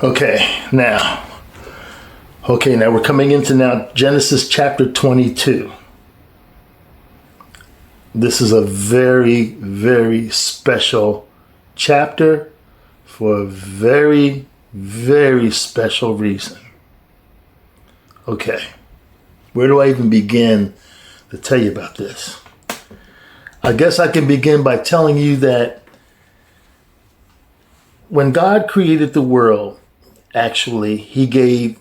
Okay, now we're coming into now Genesis chapter 22. This is a very, very special chapter for a very, very special reason. Okay, where do I even begin to tell you about this? I guess I can begin by telling you that when God created the world, actually,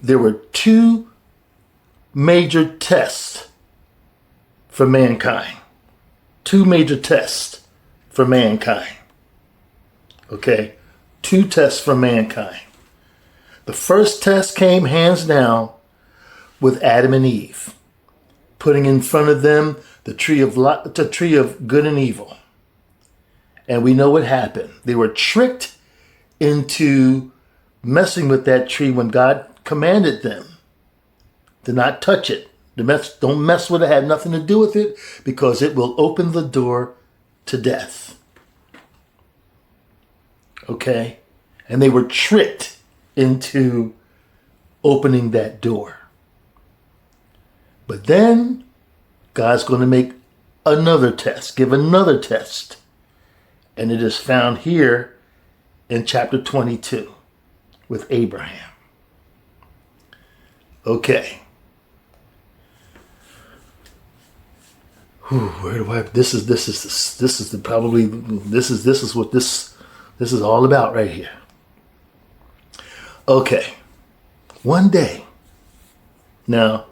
there were two major tests for mankind. Two major tests for mankind. Okay? Two tests for mankind. The first test came hands down with Adam and Eve, putting in front of them the tree of good and evil. And we know what happened. They were tricked into messing with that tree when God commanded them to not touch it. Don't mess with it, have nothing to do with it, because it will open the door to death. Okay? And they were tricked into opening that door. But then God's going to make another test, give another test. And it is found here in chapter 22 with Abraham. Okay. Where do I? This is what this is all about right here. Okay. One day. Now,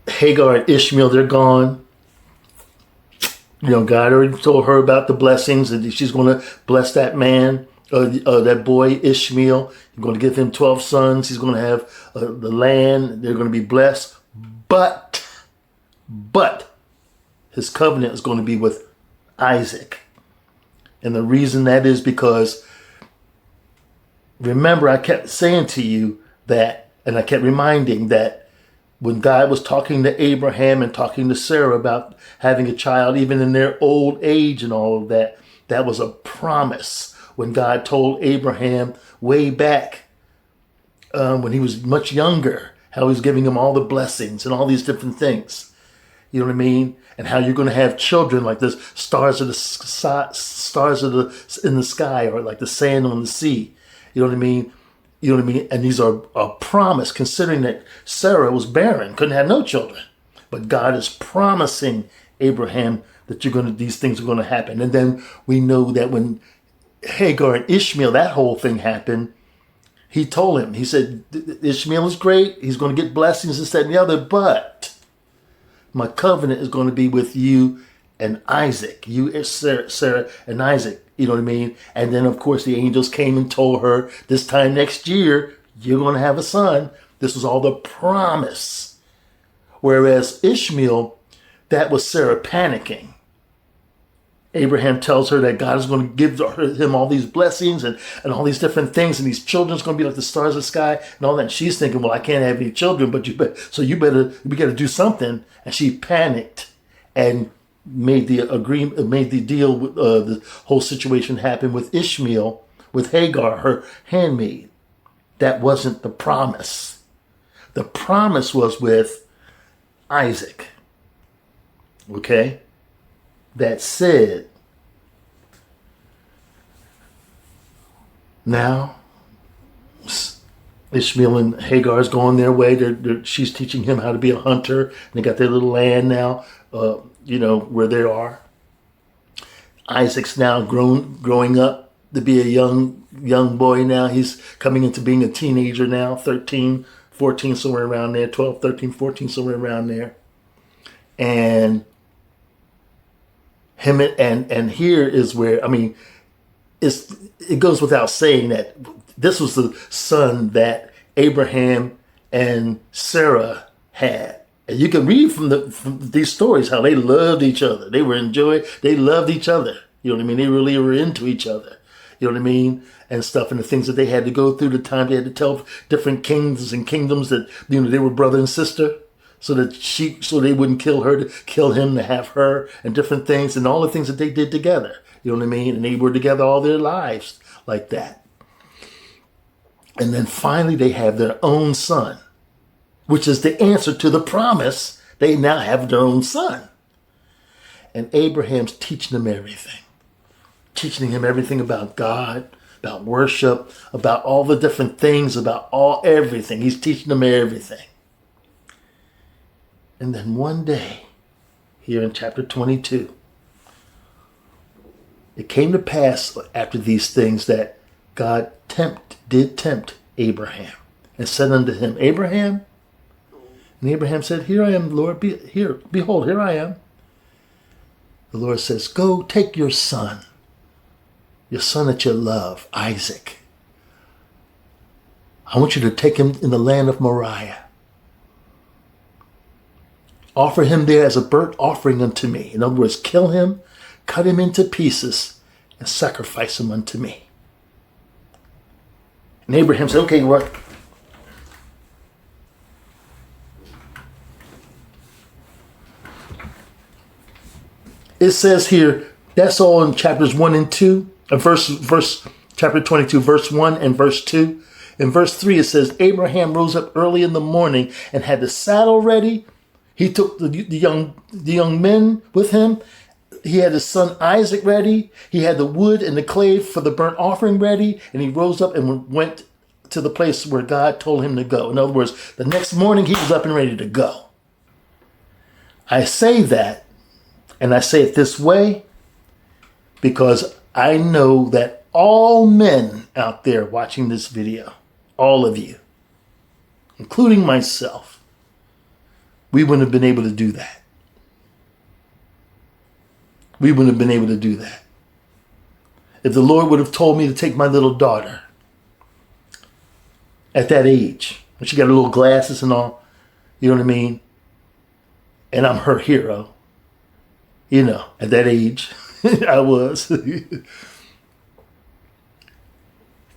Hagar and Ishmael, they're gone. You know, God already told her about the blessings, and she's going to bless that man, that boy Ishmael. He's going to give him 12 sons. He's going to have the land. They're going to be blessed. But his covenant is going to be with Isaac. And the reason that is because, remember, I kept saying to you that, and I kept reminding that when God was talking to Abraham and talking to Sarah about having a child, even in their old age and all of that, that was a promise. When God told Abraham way back when he was much younger, how he was giving him all the blessings and all these different things. You know what I mean? And how you're going to have children like the stars in the sky, or like the sand on the sea. You know what I mean? You know what I mean? And these are a promise, considering that Sarah was barren, couldn't have no children. But God is promising Abraham that these things are going to happen. And then we know that when Hagar and Ishmael, that whole thing happened, he told him, he said, Ishmael is great. He's going to get blessings, this, that, and the other. But my covenant is going to be with you and Isaac. You, Sarah and Isaac. You know what I mean? And then, of course, the angels came and told her, this time next year, you're going to have a son. This was all the promise. Whereas Ishmael, that was Sarah panicking. Abraham tells her that God is going to give him all these blessings and all these different things, and these children's going to be like the stars of the sky and all that. And she's thinking, well, I can't have any children, but we got to do something. And she panicked and made the agreement, made the deal with the whole situation happen with Ishmael, with Hagar, her handmaid. That wasn't the promise. The promise was with Isaac. Okay? That said, now Ishmael and Hagar is going their way. She's teaching him how to be a hunter. They got their little land now, where they are. Isaac's now growing up to be a young boy now. He's coming into being a teenager now, 13, 14, somewhere around there, 12, 13, 14, somewhere around there. And him and here is where, it goes without saying that this was the son that Abraham and Sarah had. And you can read from these stories how they loved each other. They loved each other. You know what I mean? They really were into each other. You know what I mean? And stuff, and the things that they had to go through, the time they had to tell different kings and kingdoms that, they were brother and sister. So they wouldn't kill her, to kill him, to have her, and different things, and all the things that they did together. You know what I mean? And they were together all their lives, like that. And then finally they have their own son, which is the answer to the promise. They now have their own son. And Abraham's teaching him everything. Teaching him everything about God, about worship, about all the different things, about everything. He's teaching them everything. And then one day, here in chapter 22, it came to pass after these things that God did tempt Abraham and said unto him, Abraham. And Abraham said, Here I am, Lord. Behold, here I am. The Lord says, Go take your son that you love, Isaac. I want you to take him in the land of Moriah. Offer him there as a burnt offering unto me. In other words, kill him, cut him into pieces, and sacrifice him unto me. And Abraham said, okay, Lord. It says here, that's all in chapters 1 and 2. Chapter 22, verse 1 and verse 2. In verse 3, it says, Abraham rose up early in the morning and had the saddle ready. He took the young men with him. He had his son Isaac ready. He had the wood and the clay for the burnt offering ready. And he rose up and went to the place where God told him to go. In other words, the next morning he was up and ready to go. I say that, and I say it this way, because I know that all men out there watching this video, all of you, including myself, we wouldn't have been able to do that. We wouldn't have been able to do that. If the Lord would have told me to take my little daughter at that age, when she got her little glasses and all, you know what I mean? And I'm her hero. You know, at that age, I was.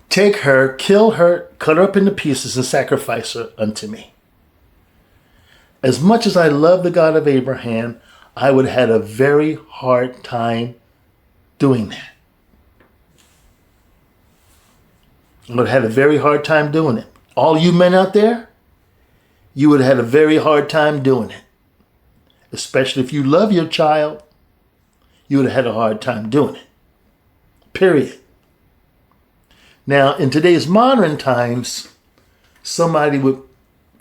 Take her, kill her, cut her up into pieces, and sacrifice her unto me. As much as I love the God of Abraham, I would have had a very hard time doing that. I would have had a very hard time doing it. All you men out there, you would have had a very hard time doing it. Especially if you love your child, you would have had a hard time doing it. Period. Now, in today's modern times, somebody would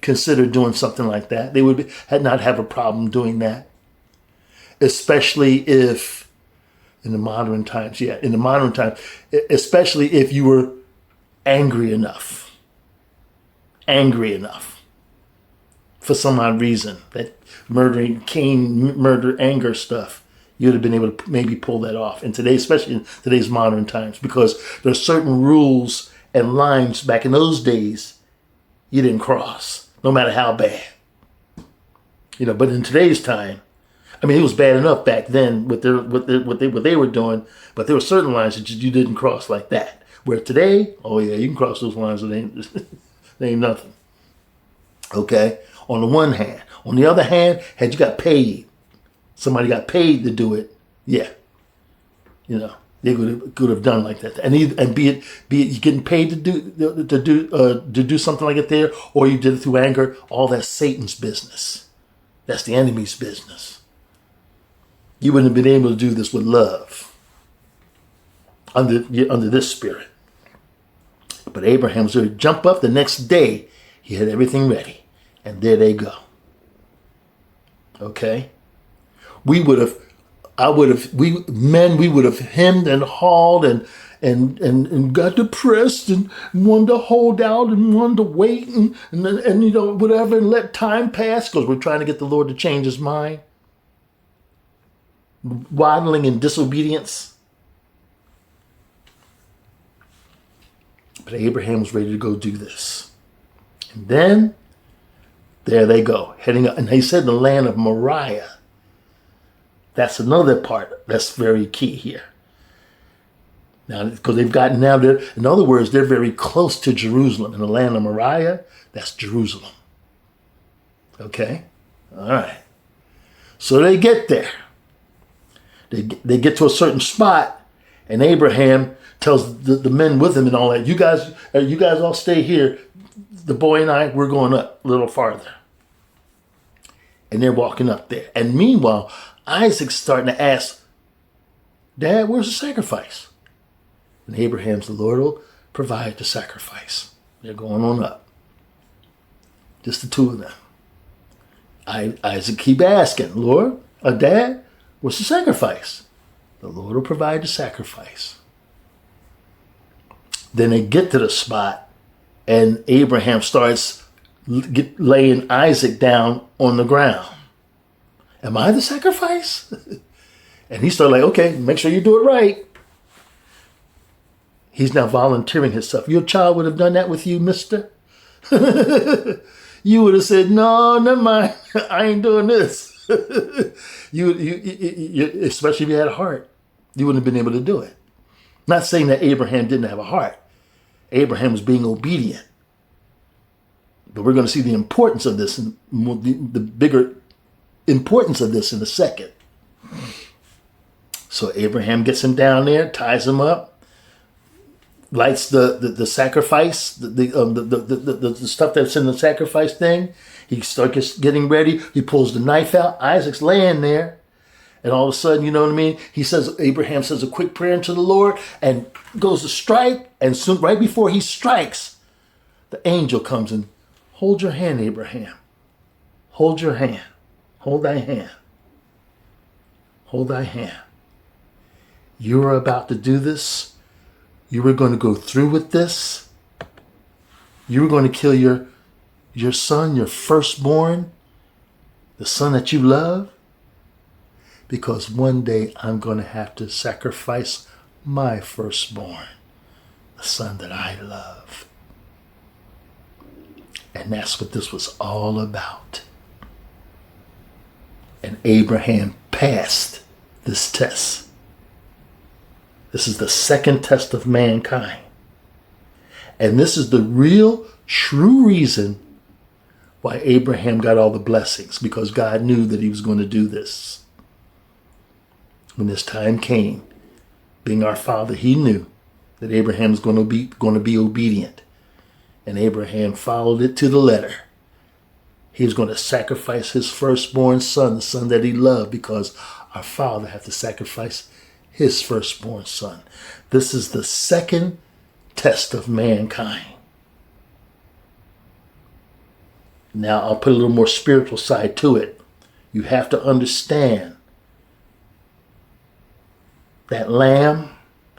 consider doing something like that. They would not have a problem doing that. Especially if, in the modern times, especially if you were angry enough for some odd reason, that Cain murder, anger stuff, you'd have been able to maybe pull that off in today, especially in today's modern times, because there's certain rules and lines back in those days you didn't cross, no matter how bad. You know, but in today's time, I mean, it was bad enough back then with what they were doing, but there were certain lines that you didn't cross like that. Where today, oh yeah, you can cross those lines. They ain't nothing. Okay. On the one hand, on the other hand, had you got paid, somebody got paid to do it, yeah, you know, they could have done like that. And be it you getting paid to do something like it there, or you did it through anger. All that's Satan's business. That's the enemy's business. You wouldn't have been able to do this with love under this spirit. But Abraham was ready to jump up the next day. He had everything ready, and there they go. Okay, we would have hemmed and hawed and got depressed and wanted to hold out and wanted to wait and you know, whatever, and let time pass because we're trying to get the Lord to change his mind. Waddling in disobedience. But Abraham was ready to go do this. And then, there they go, heading up. And he said the land of Moriah. That's another part that's very key here. Now, because they've gotten now, in other words, they're very close to Jerusalem. In the land of Moriah, that's Jerusalem. Okay? All right. So they get there. They get to a certain spot, and Abraham tells the men with him and all that, you guys all stay here. The boy and I, we're going up a little farther. And they're walking up there. And meanwhile, Isaac's starting to ask, Dad, where's the sacrifice? And Abraham's, the Lord will provide the sacrifice. They're going on up. Just the two of them. Isaac keep asking, Lord, Dad, what's the sacrifice? The Lord will provide the sacrifice. Then they get to the spot, and Abraham starts laying Isaac down on the ground. Am I the sacrifice? And he started like, okay, make sure you do it right. He's now volunteering himself. Your child would have done that with you, mister? You would have said, no, never mind. I ain't doing this. you, especially if you had a heart, you wouldn't have been able to do it. Not saying that Abraham didn't have a heart. Abraham was being obedient. But we're going to see the importance of this, and the bigger importance of this in a second. So Abraham gets him down there, ties him up, lights the sacrifice, the stuff that's in the sacrifice thing. He starts getting ready. He pulls the knife out. Isaac's laying there. And all of a sudden, you know what I mean? Abraham says a quick prayer unto the Lord and goes to strike. And soon, right before he strikes, the angel comes and hold your hand, Abraham. Hold your hand. Hold thy hand. Hold thy hand. You are about to do this. You were going to go through with this. You were going to kill your son, your firstborn, the son that you love. Because one day I'm going to have to sacrifice my firstborn, the son that I love. And that's what this was all about. And Abraham passed this test. This is the second test of mankind. And this is the real, true reason why Abraham got all the blessings, because God knew that he was going to do this. When this time came, being our father, he knew that Abraham was going to be obedient. And Abraham followed it to the letter. He was going to sacrifice his firstborn son, the son that he loved, because our father had to sacrifice his firstborn son. This is the second test of mankind. Now, I'll put a little more spiritual side to it. You have to understand that lamb,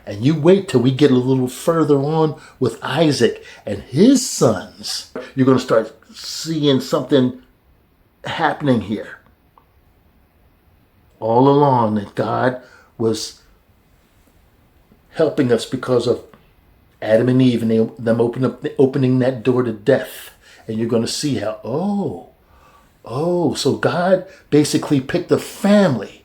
and you wait till we get a little further on with Isaac and his sons. You're going to start seeing something happening here. All along that God was helping us because of Adam and Eve and them opening that door to death. And you're going to see how, so God basically picked a family.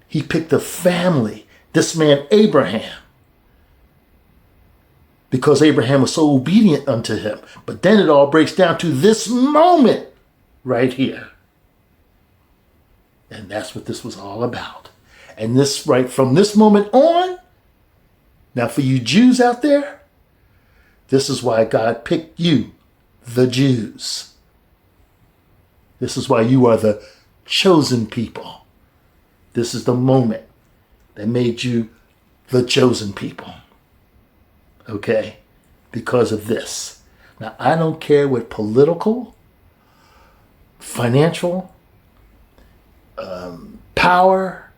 He picked a family, this man Abraham, because Abraham was so obedient unto him. But then it all breaks down to this moment right here. And that's what this was all about. And this, right from this moment on, now for you Jews out there, this is why God picked you, the Jews. This is why you are the chosen people. This is the moment that made you the chosen people. Okay? Because of this. Now, I don't care what political, financial, power,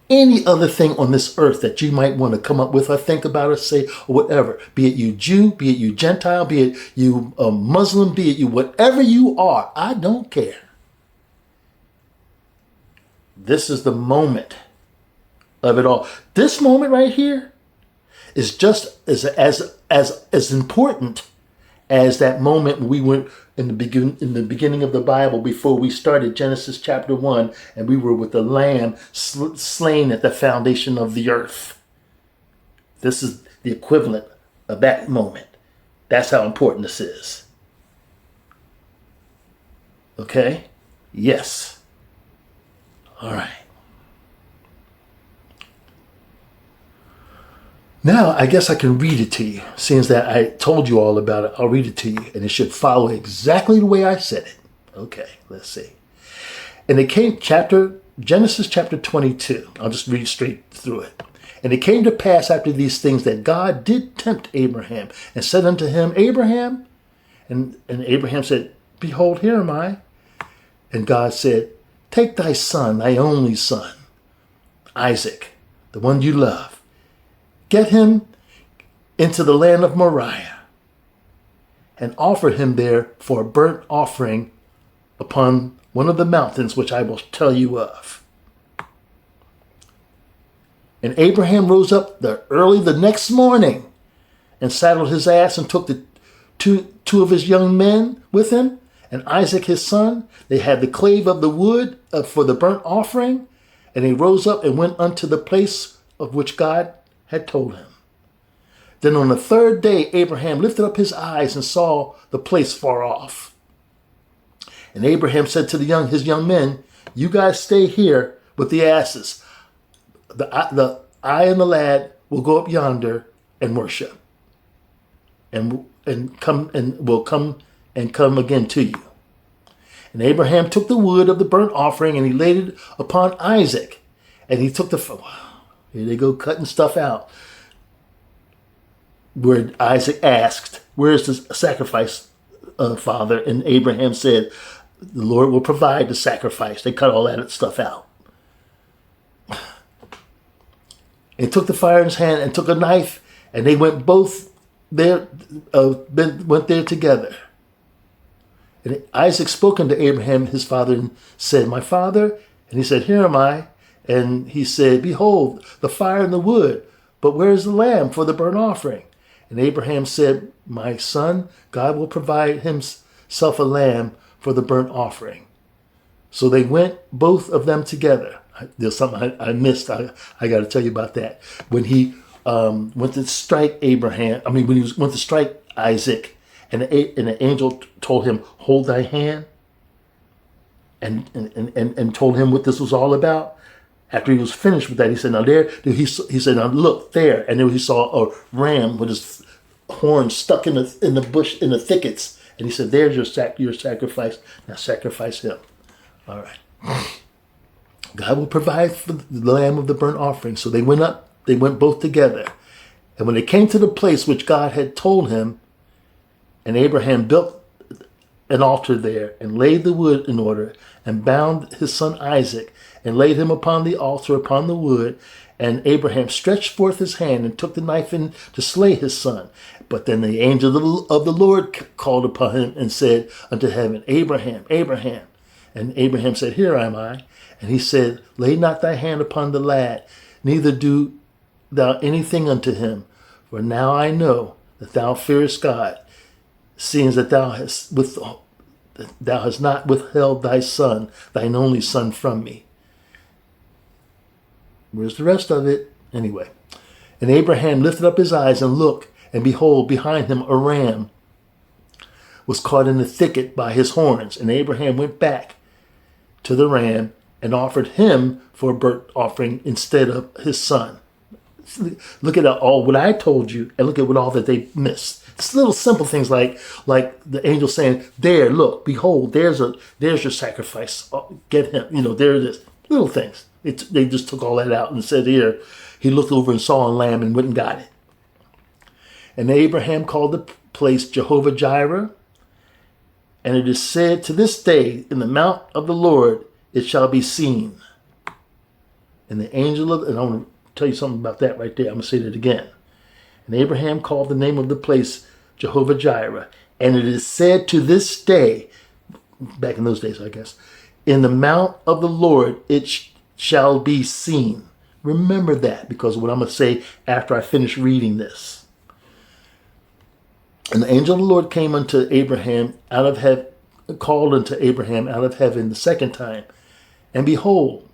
any other thing on this earth that you might want to come up with or think about or say or whatever. Be it you Jew, be it you Gentile, be it you Muslim, be it you whatever you are. I don't care. This is the moment of it all. This moment right here is just as important as that moment we went in the beginning of the Bible before we started Genesis chapter 1, and we were with the lamb slain at the foundation of the earth. This is the equivalent of that moment. That's how important this is. Okay? Yes. All right. Now, I guess I can read it to you. Since that I told you all about it, I'll read it to you. And it should follow exactly the way I said it. Okay, let's see. And it came, Genesis chapter 22. I'll just read straight through it. And it came to pass after these things that God did tempt Abraham and said unto him, Abraham. And Abraham said, Behold, here am I. And God said, Take thy son, thy only son, Isaac, the one you love. Get him into the land of Moriah and offer him there for a burnt offering upon one of the mountains which I will tell you of. And Abraham rose up early the next morning and saddled his ass and took the two of his young men with him and Isaac his son. They had the clave of the wood for the burnt offering, and he rose up and went unto the place of which God had told him. Then on the third day, Abraham lifted up his eyes and saw the place far off. And Abraham said to his young men, You guys stay here with the asses. I and the lad will go up yonder and worship, and will come again to you. And Abraham took the wood of the burnt offering and he laid it upon Isaac, and he took here they go cutting stuff out. Where Isaac asked, Where's the sacrifice, Father? And Abraham said, The Lord will provide the sacrifice. They cut all that stuff out. And took the fire in his hand and took a knife, and they went both there, went there together. And Isaac spoke unto Abraham his father and said, My father? And he said, Here am I. And he said, Behold, the fire and the wood, but where is the lamb for the burnt offering? And Abraham said, My son, God will provide himself a lamb for the burnt offering. So they went, both of them together. There's something I missed. I got to tell you about that. When he went to strike when he went to strike Isaac, and the angel told him, Hold thy hand, and told him what this was all about. After he was finished with that, he said, Now there, he said, Now look there. And then he saw a ram with his horn stuck in the bush, in the thickets. And he said, There's your sacrifice. Now sacrifice him. All right. God will provide for the lamb of the burnt offering. So they went both together. And when they came to the place which God had told him, and Abraham built an altar there and laid the wood in order and bound his son Isaac and laid him upon the altar upon the wood. And Abraham stretched forth his hand and took the knife in to slay his son. But then the angel of the Lord called upon him and said unto heaven, Abraham, Abraham. And Abraham said, Here am I. And he said, Lay not thy hand upon the lad, neither do thou anything unto him. For now I know that thou fearest God, seeing that thou hast not withheld thy son, thine only son, from me. Where's the rest of it? Anyway. And Abraham lifted up his eyes and looked, and behold, behind him a ram was caught in the thicket by his horns. And Abraham went back to the ram and offered him for a burnt offering instead of his son. Look at all what I told you, and look at all that they missed. It's little simple things like the angel saying, There, look, behold, there's your sacrifice. Get him. There it is. Little things. They just took all that out and said, Here. He looked over and saw a lamb and went and got it. And Abraham called the place Jehovah Jireh. And it is said to this day, In the mount of the Lord it shall be seen. And the angel and I want to tell you something about that right there. I'm going to say that again. And Abraham called the name of the place Jehovah Jireh. And it is said to this day, back in those days, I guess, In the mount of the Lord it shall be seen. Remember that, because what I'm going to say after I finish reading this. And the angel of the Lord came unto Abraham out of heaven, called unto Abraham out of heaven the second time. And behold,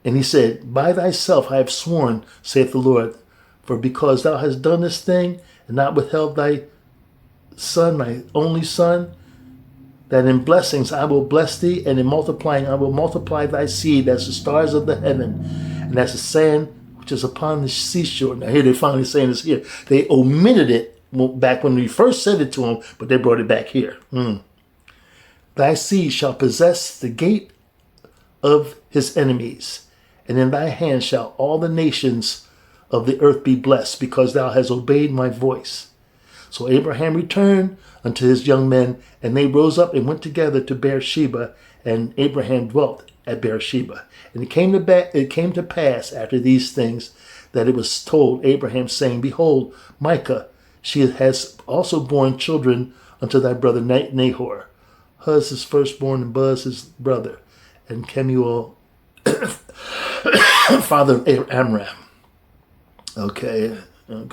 and he said, By thyself I have sworn, saith the Lord, for because thou hast done this thing, and not withheld thy son, thy only son, that in blessings I will bless thee, and in multiplying I will multiply thy seed as the stars of the heaven, and as the sand which is upon the seashore. Now here they're finally saying this here. They omitted it back when we first said it to them, but they brought it back here. Thy seed shall possess the gate of his enemies, and in thy hand shall all the nations of the earth be blessed, because thou hast obeyed my voice. So Abraham returned unto his young men, and they rose up and went together to Beersheba, and Abraham dwelt at Beersheba. And it came to pass after these things that it was told Abraham, saying, Behold, Micah, she has also borne children unto thy brother Nahor. Huz his firstborn, and Buz his brother, and Kemuel, father of Amram. Okay. And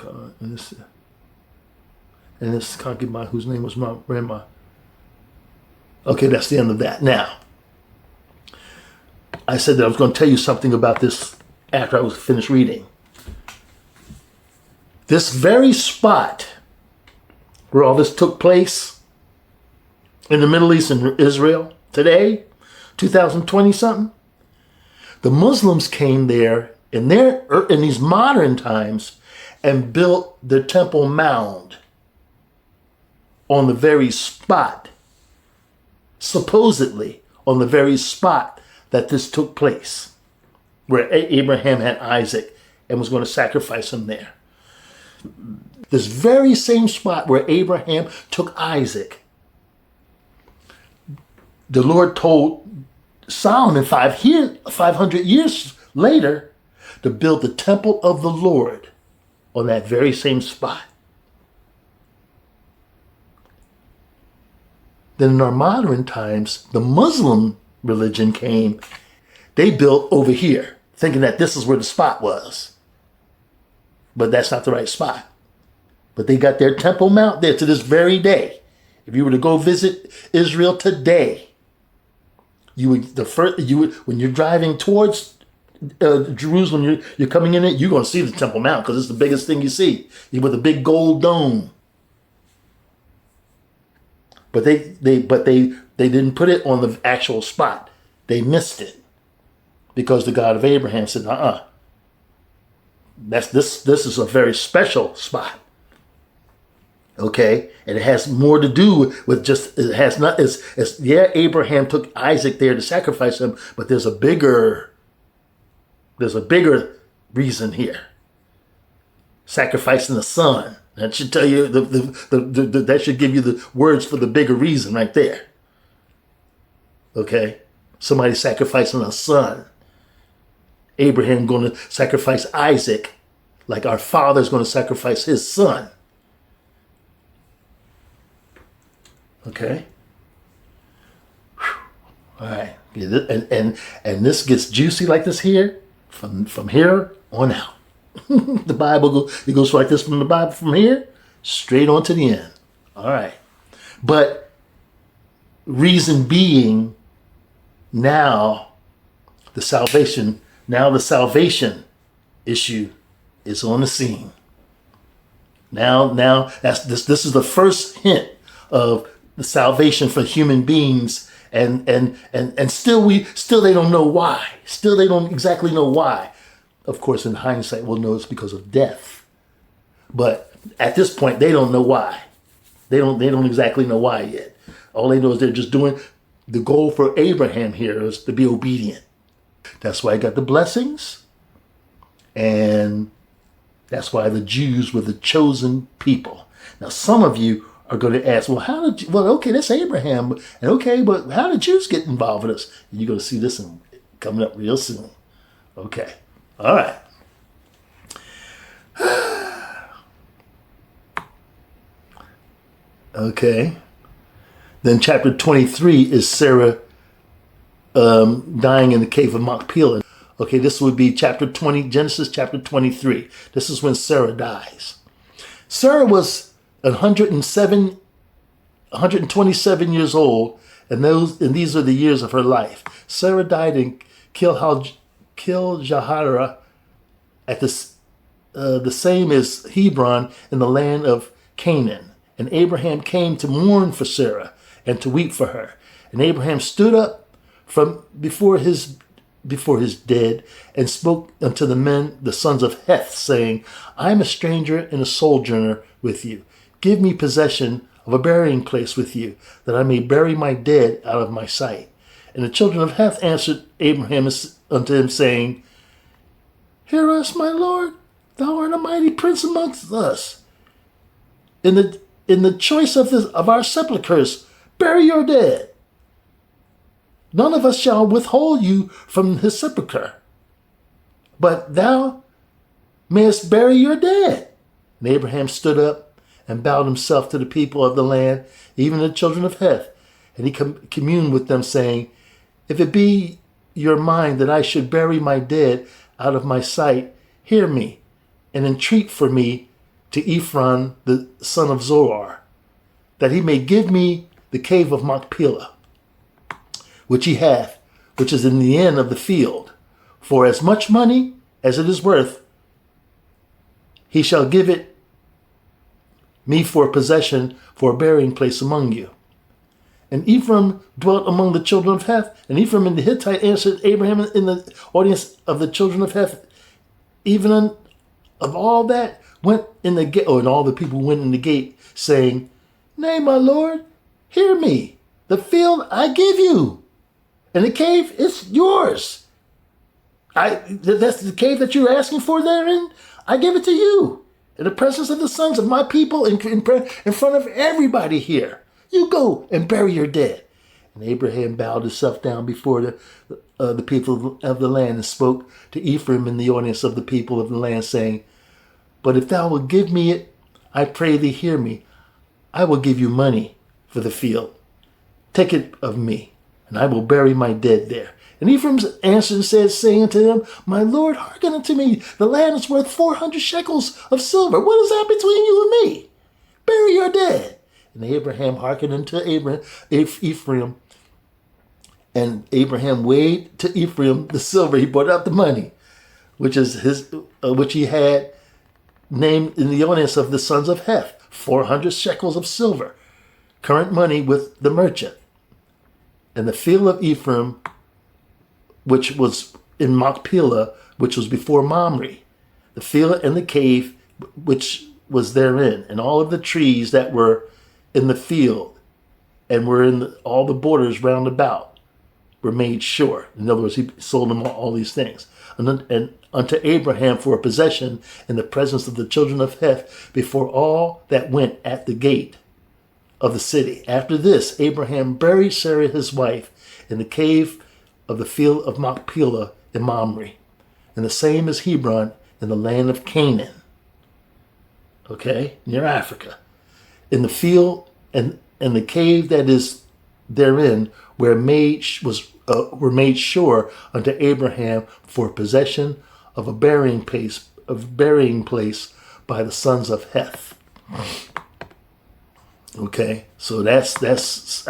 this concubine whose name was Rama. Okay, that's the end of that. Now, I said that I was going to tell you something about this after I was finished reading. This very spot where all this took place in the Middle East and Israel today, 2020 something, the Muslims came there in these modern times and built the Temple Mound on the very spot, supposedly on the very spot that this took place, where Abraham had Isaac and was going to sacrifice him there. This very same spot where Abraham took Isaac, the Lord told Solomon 500 years later to build the temple of the Lord on that very same spot. Then in our modern times, the Muslim religion came. They built over here, thinking that this is where the spot was. But that's not the right spot. But they got their Temple Mount there to this very day. If you were to go visit Israel today, when you're driving towards Jerusalem, you're coming in it, you're going to see the Temple Mount, because it's the biggest thing you see, with a big gold dome. But they didn't put it on the actual spot. They missed it because the God of Abraham said, this is a very special spot. Okay, and it has more to do with Abraham took Isaac there to sacrifice him, but there's a bigger reason here. Sacrificing the son. That should tell you that should give you the words for the bigger reason right there. Okay, somebody sacrificing a son. Abraham going to sacrifice Isaac, like our father's going to sacrifice his son. Okay. All right. And this gets juicy like this here from here on out. The Bible it goes like this from the Bible from here straight on to the end. All right. But reason being, now the salvation issue is on the scene. Now this is the first hint of the salvation for human beings, and still they don't know why. Still they don't exactly know why. Of course, in hindsight, we'll know it's because of death. But at this point, they don't know why. They don't exactly know why yet. All they know is they're just doing the goal for Abraham here is to be obedient. That's why I got the blessings, and that's why the Jews were the chosen people. Now, some of you are going to ask, okay, that's Abraham, and okay, but how did Jews get involved with us? And you're going to see this coming up real soon. Okay, all right. Okay. Then chapter 23 is Sarah dying in the cave of Machpelah. Okay, this would be chapter 20, Genesis chapter 23. This is when Sarah dies. Sarah was 127 years old, and these are the years of her life. Sarah died in Kil-Jahara at the same as Hebron in the land of Canaan. And Abraham came to mourn for Sarah and to weep for her. And Abraham stood up from before his before his dead, and spoke unto the men, the sons of Heth, saying, I am a stranger and a sojourner with you. Give me possession of a burying place with you, that I may bury my dead out of my sight. And the children of Heth answered Abraham unto him, saying, Hear us, my lord, thou art a mighty prince amongst us. In the choice of our sepulchres, bury your dead. None of us shall withhold you from his sepulchre, but thou mayest bury your dead. And Abraham stood up and bowed himself to the people of the land, even the children of Heth. And he communed with them, saying, If it be your mind that I should bury my dead out of my sight, hear me, and entreat for me to Ephron the son of Zohar, that he may give me the cave of Machpelah, which he hath, which is in the end of the field. For as much money as it is worth, he shall give it me for possession, for a burying place among you. And Ephraim dwelt among the children of Heth, and Ephraim and the Hittite answered Abraham in the audience of the children of Heth, even of all that went in the gate, and all the people went in the gate, saying, Nay, my lord, hear me. The field I give you, and the cave is yours. That's the cave that you're asking for therein. I give it to you in the presence of the sons of my people, in front of everybody here. You go and bury your dead. And Abraham bowed himself down before the people of the land and spoke to Ephraim in the audience of the people of the land, saying, But if thou wilt give me it, I pray thee hear me. I will give you money for the field. Take it of me, and I will bury my dead there. And Ephraim answered and said, saying unto him, My lord, hearken unto me. The land is worth 400 shekels of silver. What is that between you and me? Bury your dead. And Abraham hearkened unto Ephraim. And Abraham weighed to Ephraim the silver. He brought out the money, which is which he had named in the audience of the sons of Heth, 400 shekels of silver, current money with the merchant. And the field of Ephraim, which was in Machpelah, which was before Mamre, the field and the cave which was therein, and all of the trees that were in the field and were in all the borders round about were made sure. In other words, he sold them all these things. And unto Abraham for a possession in the presence of the children of Heth before all that went at the gate of the city. After this, Abraham buried Sarah his wife in the cave of the field of Machpelah in Mamre, and the same as Hebron in the land of Canaan, near Africa, in the field and the cave that is therein were made sure unto Abraham for possession of a burying place by the sons of Heth. Okay, so that's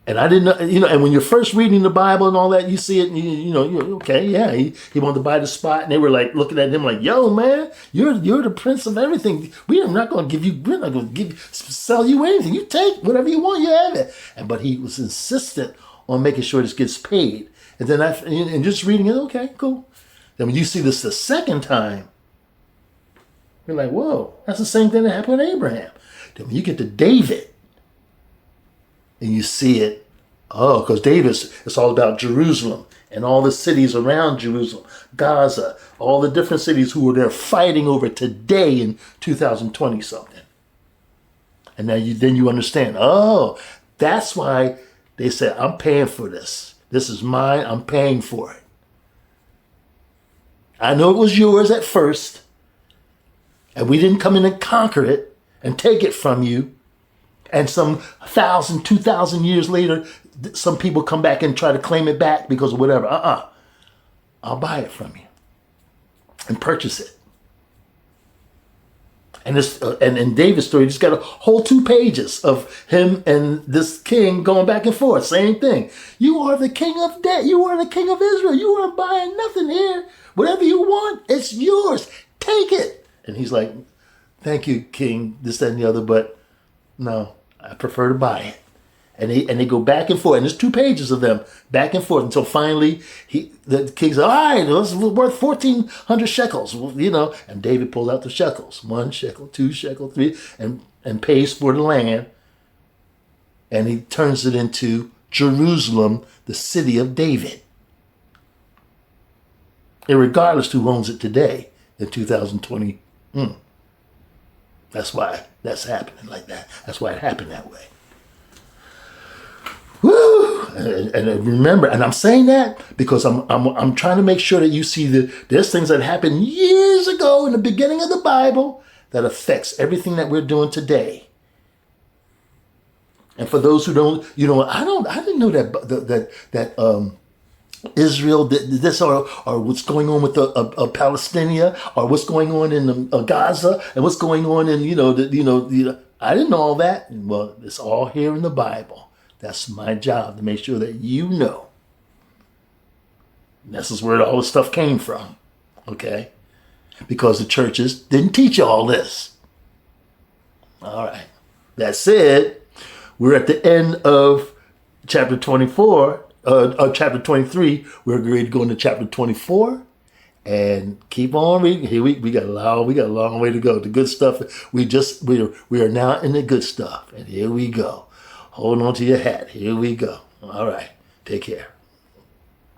and I didn't know, and when you're first reading the Bible and all that, you see it, and he wanted to buy the spot, and they were like looking at him like, yo, man, you're the prince of everything. We're not going to sell you anything. You take whatever you want, you have it. But he was insistent on making sure this gets paid. And then and just reading it, okay, cool. Then when you see this the second time, you're like, whoa, that's the same thing that happened with Abraham. Then when you get to David, and you see it, because David, it's all about Jerusalem and all the cities around Jerusalem, Gaza, all the different cities who were there fighting over today in 2020 something. And now then you understand, that's why they said, I'm paying for this. This is mine, I'm paying for it. I know it was yours at first, and we didn't come in and conquer it and take it from you. And some 1,000, 2,000 years later, some people come back and try to claim it back because of whatever. I'll buy it from you and purchase it. And this, and in David's story, just got a whole 2 pages of him and this king going back and forth. Same thing. You are the king of debt. You are the king of Israel. You aren't buying nothing here. Whatever you want, it's yours. Take it. And he's like, thank you, king, this, that, and the other, but no, I prefer to buy it. And they go back and forth, and there's 2 pages of them back and forth until finally the king said, "All right, this is worth 1,400 shekels," And David pulled out the shekels, 1 shekel, 2 shekel, 3, and pays for the land, and he turns it into Jerusalem, the city of David. And regardless who owns it today in 2020, that's why that's happening like that. That's why it happened that way. Woo! And remember, and I'm saying that because I'm trying to make sure that you see that there's things that happened years ago in the beginning of the Bible that affects everything that we're doing today. And for those who don't, I didn't know that Israel did this or what's going on with the Palestine, or what's going on in Gaza, and what's going on in I didn't know all that. Well, it's all here in the Bible. That's my job, to make sure that you know. And this is where all this stuff came from, okay? Because the churches didn't teach you all this. All right. That said, we're at the end of chapter 24, chapter 23. We're ready to go into chapter 24. And keep on reading. Here we got a long way to go. The good stuff. We are now in the good stuff. And here we go. Hold on to your hat. Here we go. All right. Take care.